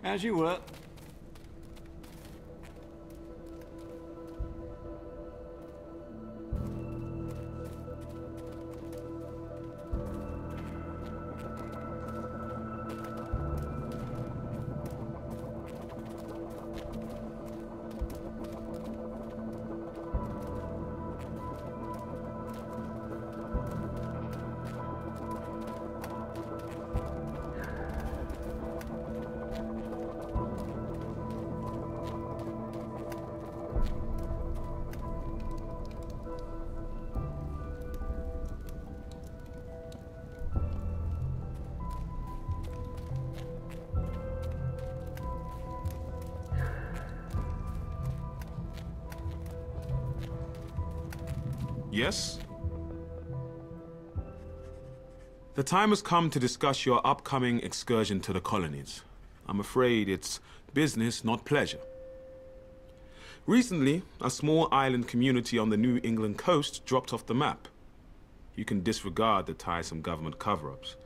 As you were. Yes? The time has come to discuss your upcoming excursion to the colonies. I'm afraid it's business, not pleasure. Recently, a small island community on the New England coast dropped off the map. You can disregard the tiresome government cover-ups.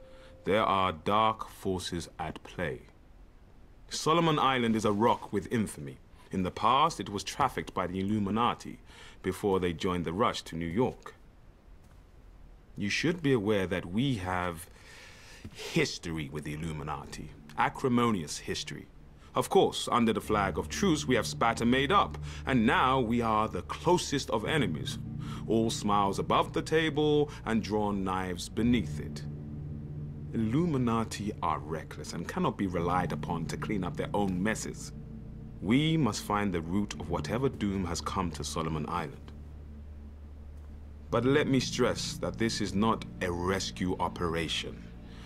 There are dark forces at play. Solomon Island is a rock with infamy. In the past, it was trafficked by the Illuminati before they joined the rush to New York. You should be aware that we have history with the Illuminati, acrimonious history. Of course, under the flag of truce, we have spat and made up, and now we are the closest of enemies. All smiles above the table and drawn knives beneath it. Illuminati are reckless and cannot be relied upon to clean up their own messes. We must find the root of whatever doom has come to Solomon Island. But let me stress that this is not a rescue operation.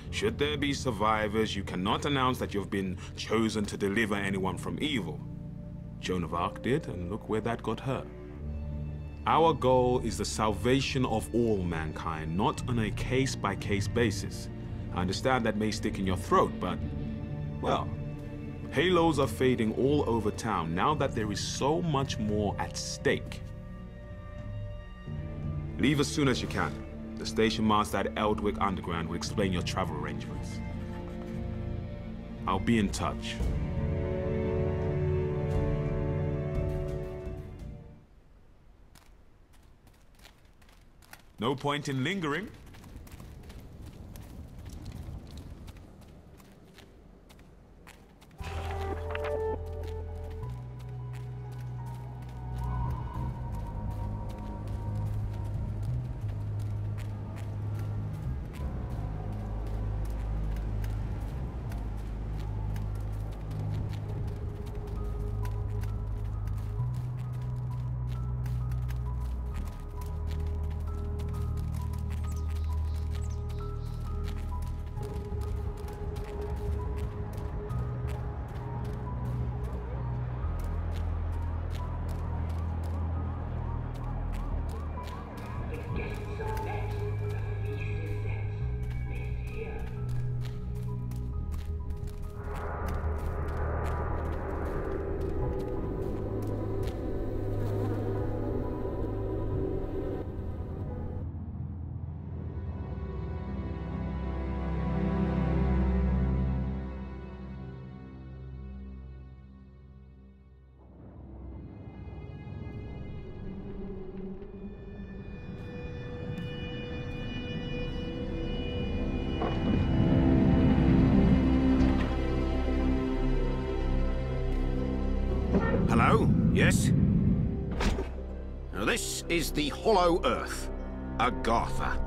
Should there be survivors, you cannot announce that you've been chosen to deliver anyone from evil. Joan of Arc did, and look where that got her. Our goal is the salvation of all mankind, not on a case-by-case basis. I understand that may stick in your throat, but, well, halos are fading all over town now that there is so much more at stake. Leave as soon as you can. The station master at Eldwick Underground will explain your travel arrangements. I'll be in touch. No point in lingering. Hello? Yes? Now this is the Hollow Earth, Agartha.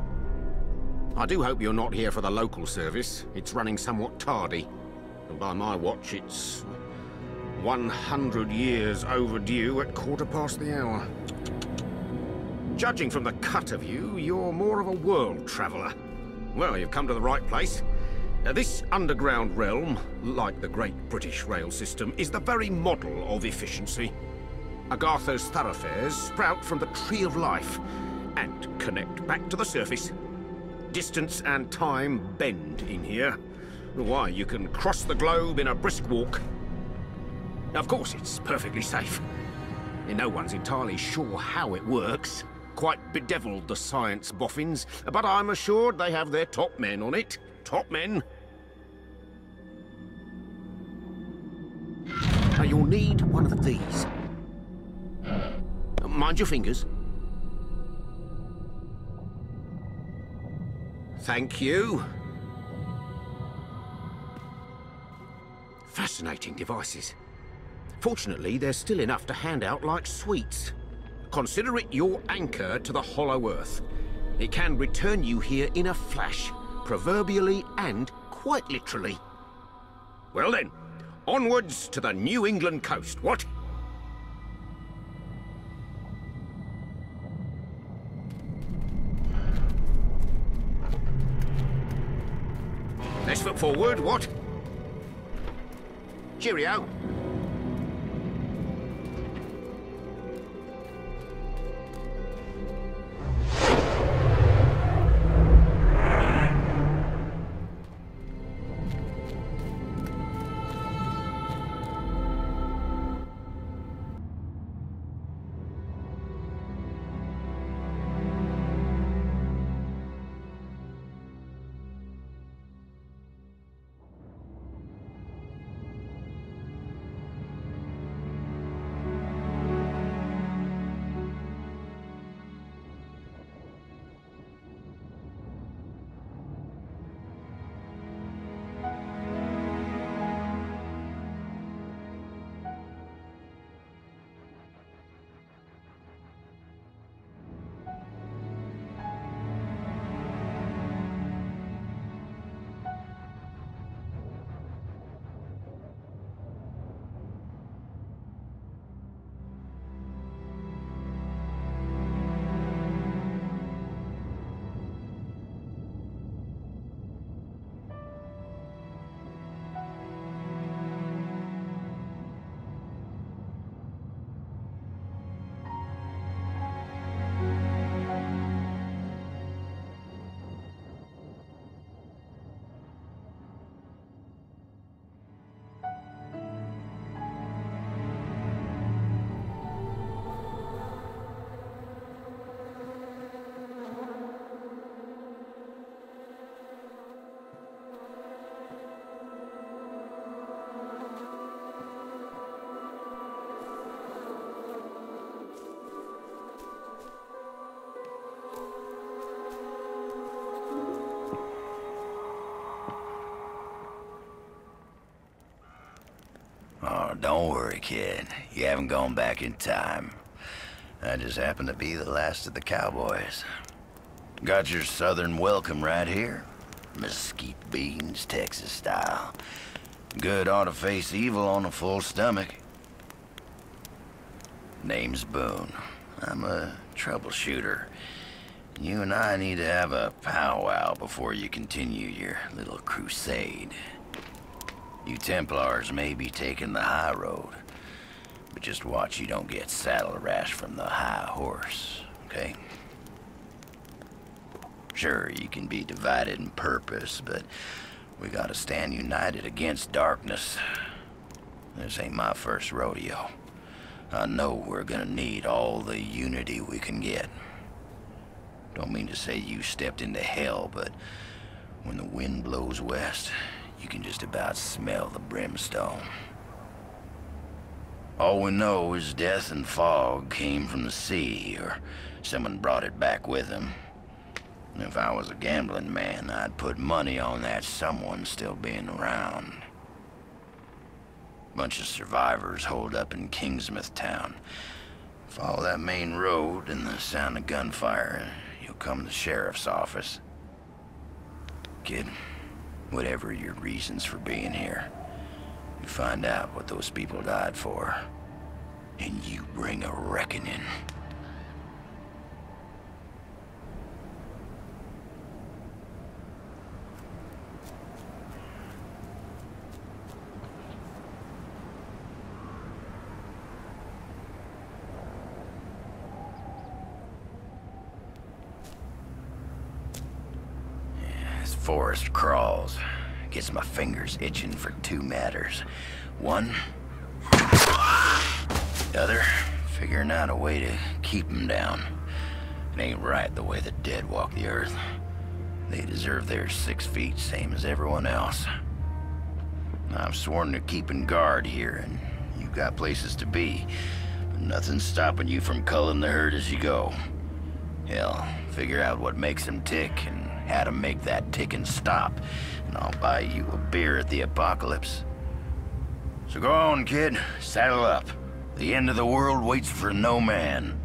I do hope you're not here for the local service. It's running somewhat tardy. And by my watch, it's 100 years overdue at 1/4 the hour. Judging from the cut of you, you're more of a world traveller. Well, you've come to the right place. This underground realm, like the Great British Rail System, is the very model of efficiency. Agartha's thoroughfares sprout from the Tree of Life and connect back to the surface. Distance and time bend in here. Why, you can cross the globe in a brisk walk. Of course, it's perfectly safe. No one's entirely sure how it works. Quite bedeviled, the science boffins, but I'm assured they have their top men on it. Top men. Now, you'll need one of these. Mind your fingers. Thank you. Fascinating devices. Fortunately, there's still enough to hand out like sweets. Consider it your anchor to the hollow earth. It can return you here in a flash, proverbially and quite literally. Well then, onwards to the New England coast, what? Let's look forward, what? Cheerio. Oh, don't worry, kid. You haven't gone back in time. I just happen to be the last of the cowboys. Got your southern welcome right here. Mesquite beans, Texas style. Good ought to face evil on a full stomach. Name's Boone. I'm a troubleshooter. You and I need to have a powwow before you continue your little crusade. You Templars may be taking the high road, but just watch you don't get saddle rash from the high horse, okay? Sure, you can be divided in purpose, but we gotta stand united against darkness. This ain't my first rodeo. I know we're gonna need all the unity we can get. Don't mean to say you stepped into hell, but when the wind blows west, you can just about smell the brimstone. All we know is death and fog came from the sea, or someone brought it back with them. If I was a gambling man, I'd put money on that someone still being around. Bunch of survivors holed up in Kingsmouth town. Follow that main road and the sound of gunfire, you'll come to the sheriff's office. Kid, whatever your reasons for being here, you find out what those people died for, and you bring a reckoning. This forest crawls. Gets my fingers itching for two matters. One, the other, figuring out a way to keep them down. It ain't right the way the dead walk the earth. They deserve their 6 feet, same as everyone else. I've sworn to keeping guard here, and You got places to be, but nothing's stopping you from culling the herd as you go. Hell, figure out what makes them tick and how to make that ticking stop, and I'll buy you a beer at the apocalypse. So go on, kid. Saddle up. The end of the world waits for no man.